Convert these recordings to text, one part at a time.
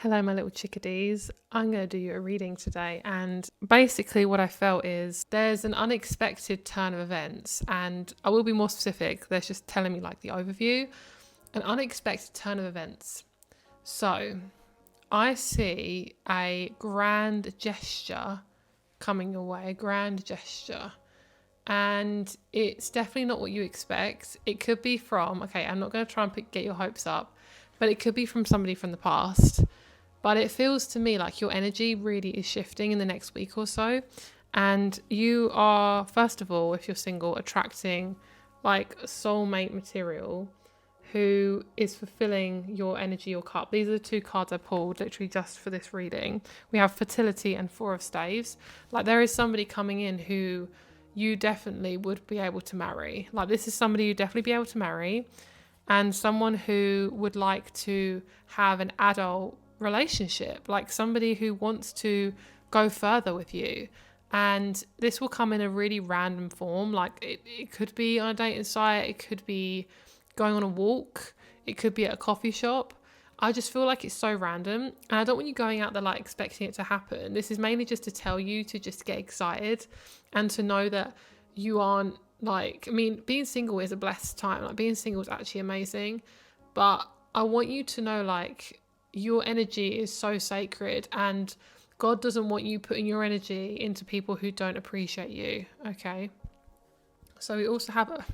Hello, my little chickadees. I'm going to do you a reading today. And basically, what I felt is there's an unexpected turn of events. And I will be more specific. There's just telling me like the overview. An unexpected turn of events. So I see a grand gesture coming your way, a grand gesture. And it's definitely not what you expect. It could be from, okay, I'm not going to try and get your hopes up, but it could be from somebody from the past. But it feels to me like your energy really is shifting in the next week or so. And you are, first of all, if you're single, attracting like soulmate material who is fulfilling your energy, your cup. These are the two cards I pulled literally just for this reading. We have fertility and four of staves. Like there is somebody coming in who you definitely would be able to marry. Like this is somebody you'd definitely be able to marry, and someone who would like to have an adult relationship, like somebody who wants to go further with you. And this will come in a really random form. Like it could be on a dating site, it could be going on a walk, it could be at a coffee shop. I just feel like it's so random, and I don't want you going out there like expecting it to happen. This is mainly just to tell you to just get excited and to know that you aren't like, I mean, being single is a blessed time. Like being single is actually amazing, but I want you to know like your energy is so sacred, and God doesn't want you putting your energy into people who don't appreciate you. Okay. So we also have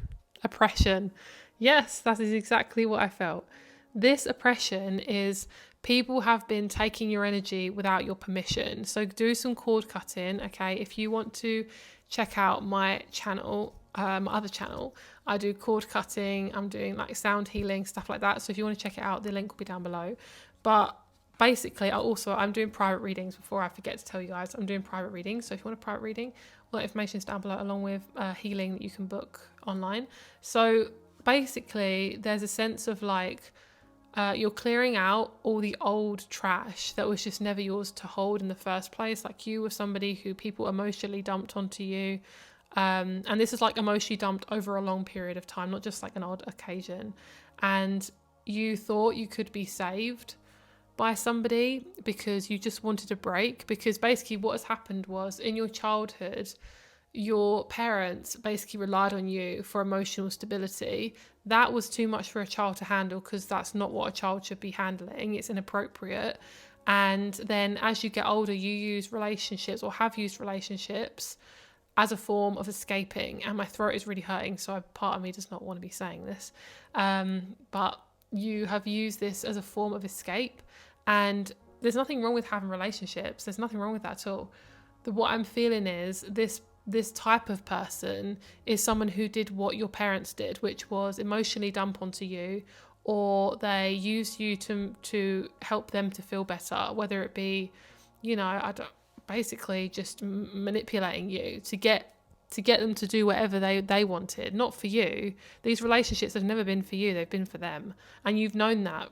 oppression. Yes, that is exactly what I felt. This oppression is people have been taking your energy without your permission. So do some cord cutting, okay? If you want to check out my channel, my other channel, I do cord cutting, I'm doing like sound healing, stuff like that. So if you want to check it out, the link will be down below. But basically, I'm doing private readings. Before I forget to tell you guys, I'm doing private readings. So if you want a private reading, all that information is down below, along with healing that you can book online. So basically, there's a sense of like, you're clearing out all the old trash that was just never yours to hold in the first place. Like you were somebody who people emotionally dumped onto you. And this is like emotionally dumped over a long period of time, not just like an odd occasion. And you thought you could be saved by somebody because you just wanted a break. Because basically what has happened was in your childhood, your parents basically relied on you for emotional stability. That was too much for a child to handle because that's not what a child should be handling. It's inappropriate. And then as you get older, you use relationships or have used relationships as a form of escaping. And my throat is really hurting, so part of me does not want to be saying this. But you have used this as a form of escape. And there's nothing wrong with having relationships. There's nothing wrong with that at all. What I'm feeling is this type of person is someone who did what your parents did, which was emotionally dump onto you, or they used you to help them to feel better, whether it be, basically just manipulating you to get them to do whatever they wanted, not for you. These relationships have never been for you, they've been for them. And you've known that,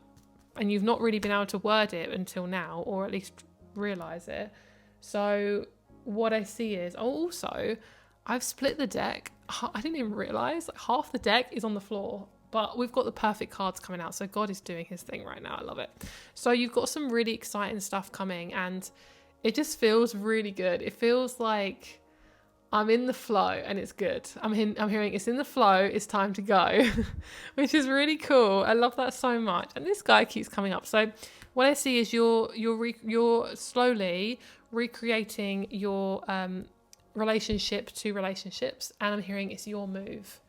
and you've not really been able to word it until now, or at least realize it. So what I see is, also, I've split the deck. I didn't even realize like half the deck is on the floor, but we've got the perfect cards coming out. So God is doing his thing right now. I love it. So you've got some really exciting stuff coming, and it just feels really good. It feels like I'm in the flow and it's good. I'm hearing it's in the flow, it's time to go, which is really cool. I love that so much. And this guy keeps coming up. So what I see is you're slowly recreating your relationship to relationships, and I'm hearing it's your move.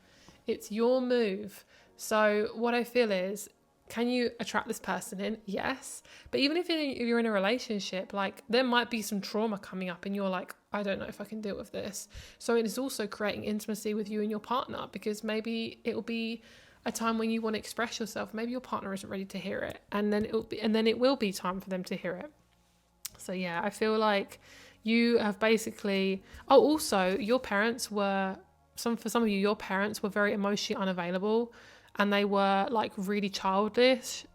It's your move. So what I feel is, can you attract this person in? Yes. But even if you're in a relationship, like there might be some trauma coming up and you're like, I don't know if I can deal with this. So it is also creating intimacy with you and your partner, because maybe it will be a time when you want to express yourself. Maybe your partner isn't ready to hear it, and then it will be time for them to hear it. So yeah, I feel like you have basically, also your parents were, for some of you, your parents were very emotionally unavailable, and they were like really childish.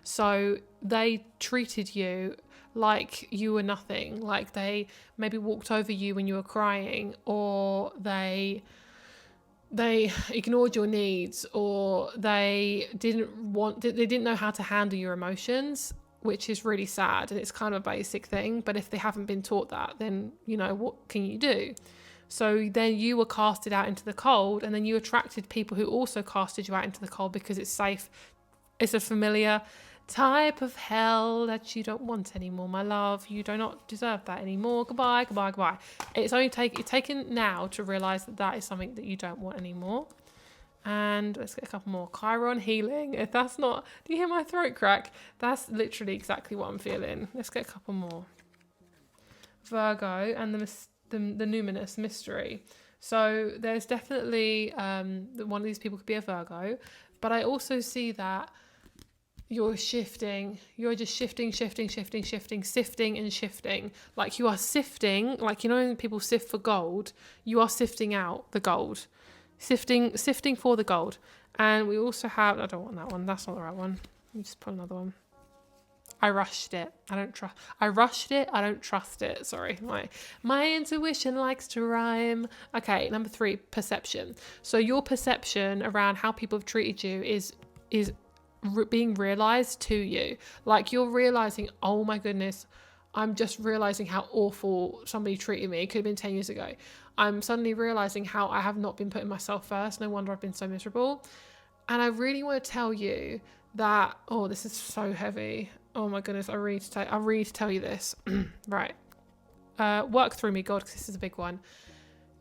So they treated you like you were nothing. Like they maybe walked over you when you were crying, or they ignored your needs, or they didn't know how to handle your emotions. which is really sad, and it's kind of a basic thing. But if they haven't been taught that, then, what can you do? So then you were casted out into the cold, and then you attracted people who also casted you out into the cold because it's safe. It's a familiar type of hell that you don't want anymore, my love. You do not deserve that anymore. Goodbye, goodbye, goodbye. It's only taken now to realise that is something that you don't want anymore. And let's get a couple more. Chiron healing. If that's not... Do you hear my throat crack? That's literally exactly what I'm feeling. Let's get a couple more. Virgo and the numinous mystery. So there's definitely one of these people could be a Virgo, but I also see that you're shifting. You're just shifting, sifting and shifting. Like you are sifting, like, when people sift for gold, you are sifting out the gold. Sifting for the gold. And we also have, I don't want that one. That's not the right one. Let me just put another one. I rushed it. I don't trust it. Sorry. My intuition likes to rhyme. Okay, number 3, perception. So your perception around how people have treated you is being realized to you. Like you're realizing, oh my goodness, I'm just realizing how awful somebody treated me. It could have been 10 years ago. I'm suddenly realizing how I have not been putting myself first. No wonder I've been so miserable. And I really want to tell you that, oh, this is so heavy. Oh my goodness, I really need to tell you this. Right. Work through me, God, because this is a big one.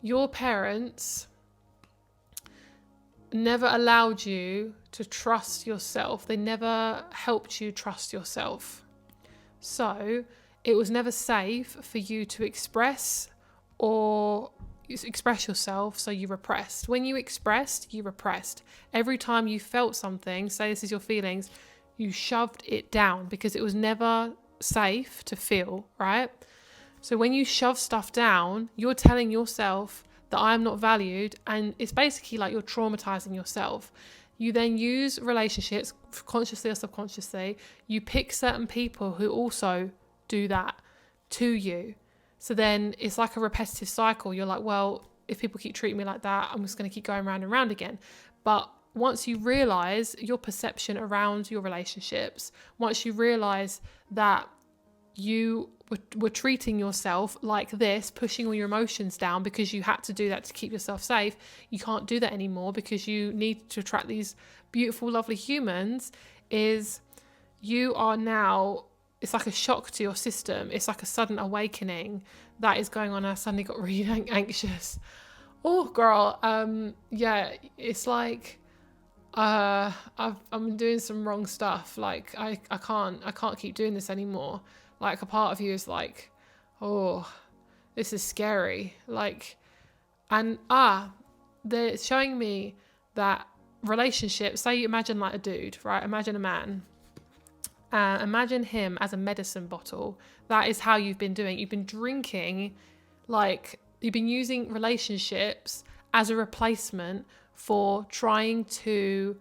Your parents never allowed you to trust yourself. They never helped you trust yourself. So it was never safe for you to express yourself, so you repressed. When you expressed, you repressed. Every time you felt something, say this is your feelings, you shoved it down because it was never safe to feel, right? So when you shove stuff down, you're telling yourself that I am not valued, and it's basically like you're traumatizing yourself. You then use relationships, consciously or subconsciously, you pick certain people who also do that to you. So then it's like a repetitive cycle. You're like, well, if people keep treating me like that, I'm just going to keep going round and round again. But once you realize your perception around your relationships, once you realize that you were treating yourself like this, pushing all your emotions down because you had to do that to keep yourself safe, you can't do that anymore because you need to attract these beautiful, lovely humans, is you are now... It's like a shock to your system. It's like a sudden awakening that is going on. I suddenly got really anxious. Oh, girl. Yeah, it's like I'm doing some wrong stuff. Like I can't keep doing this anymore. Like a part of you is like, oh, this is scary. Like, and they're showing me that relationships. Say you imagine like a dude, right? Imagine a man. Imagine him as a medicine bottle. That is how you've been doing. You've been drinking, like you've been using relationships as a replacement for trying to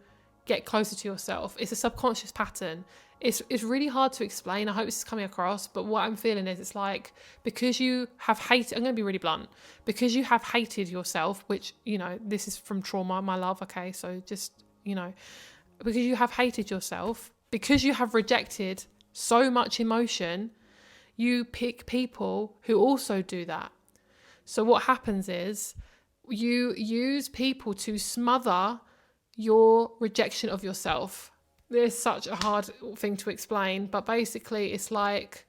get closer to yourself. It's a subconscious pattern. It's really hard to explain. I hope this is coming across, but what I'm feeling is it's like, because you have hated, I'm going to be really blunt, because you have hated yourself, which, this is from trauma, my love, okay? So just, because you have hated yourself, because you have rejected so much emotion, you pick people who also do that. So what happens is you use people to smother your rejection of yourself. It's such a hard thing to explain, but basically it's like,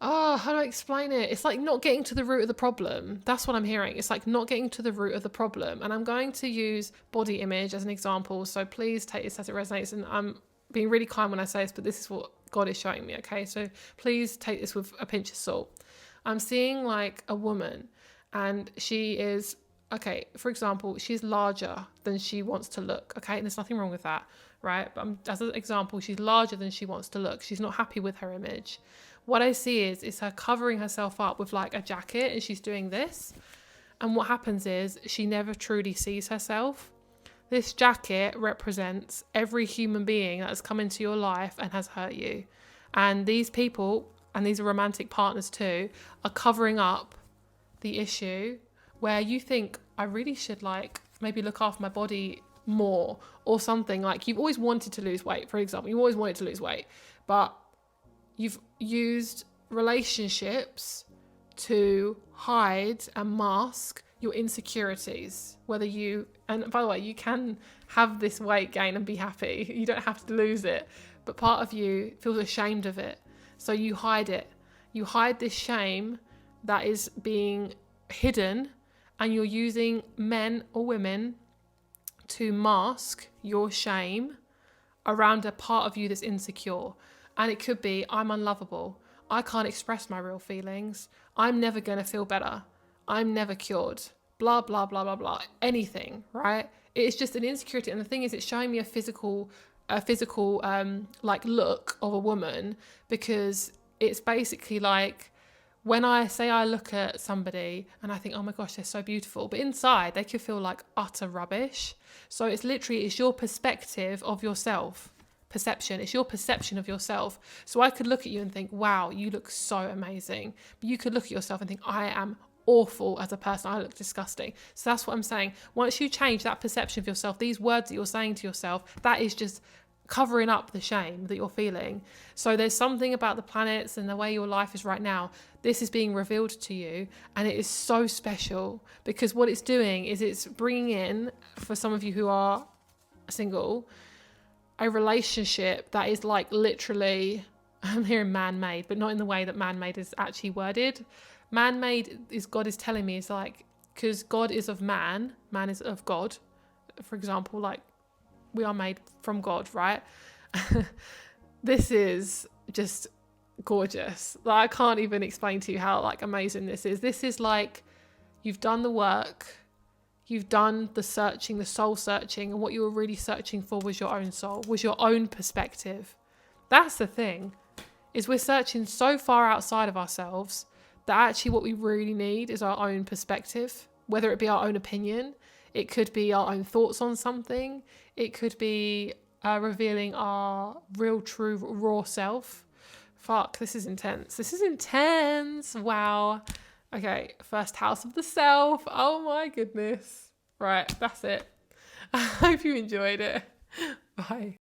how do I explain it? It's like not getting to the root of the problem. That's what I'm hearing. It's like not getting to the root of the problem. And I'm going to use body image as an example. So please take this as it resonates. And I'm being really kind when I say this, but this is what God is showing me, okay? So please take this with a pinch of salt. I'm seeing like a woman, and she is, okay, for example, she's larger than she wants to look, okay? And there's nothing wrong with that, right? But as an example, she's larger than she wants to look. She's not happy with her image. What I see is her covering herself up with like a jacket, and she's doing this. And what happens is she never truly sees herself. This jacket represents every human being that has come into your life and has hurt you. And these people, and these are romantic partners too, are covering up the issue where you think, I really should like maybe look after my body more or something. Like you've always wanted to lose weight, for example. You always wanted to lose weight, but You've used relationships to hide and mask your insecurities. And by the way, you can have this weight gain and be happy. You don't have to lose it. But part of you feels ashamed of it. So you hide it. You hide this shame that is being hidden, and you're using men or women to mask your shame around a part of you that's insecure. And it could be, I'm unlovable. I can't express my real feelings. I'm never going to feel better. I'm never cured. Blah, blah, blah, blah, blah. Anything, right? It's just an insecurity. And the thing is, it's showing me a physical like look of a woman, because it's basically like, when I say I look at somebody and I think, oh my gosh, they're so beautiful, but inside they could feel like utter rubbish. So it's your perspective of yourself. Perception. It's your perception of yourself. So I could look at you and think, wow, you look so amazing. But you could look at yourself and think, I am awful as a person. I look disgusting. So that's what I'm saying. Once you change that perception of yourself, these words that you're saying to yourself, that is just covering up the shame that you're feeling. So there's something about the planets and the way your life is right now. This is being revealed to you, and it is so special, because what it's doing is it's bringing in, for some of you who are single, a relationship that is like literally, I'm hearing man-made, but not in the way that man-made is actually worded. Man-made is, God is telling me, is like, because God is of man is of God. For example, like, we are made from God, right? This is just gorgeous. Like, I can't even explain to you how like amazing this is. This is like, you've done the work, you've done the searching, the soul searching, and what you were really searching for was your own soul, was your own perspective. That's the thing, is we're searching so far outside of ourselves that actually what we really need is our own perspective, whether it be our own opinion. It could be our own thoughts on something. It could be revealing our real, true, raw self. Fuck, this is intense. This is intense. Wow. Okay, first house of the self. Oh my goodness. Right, that's it. I hope you enjoyed it. Bye.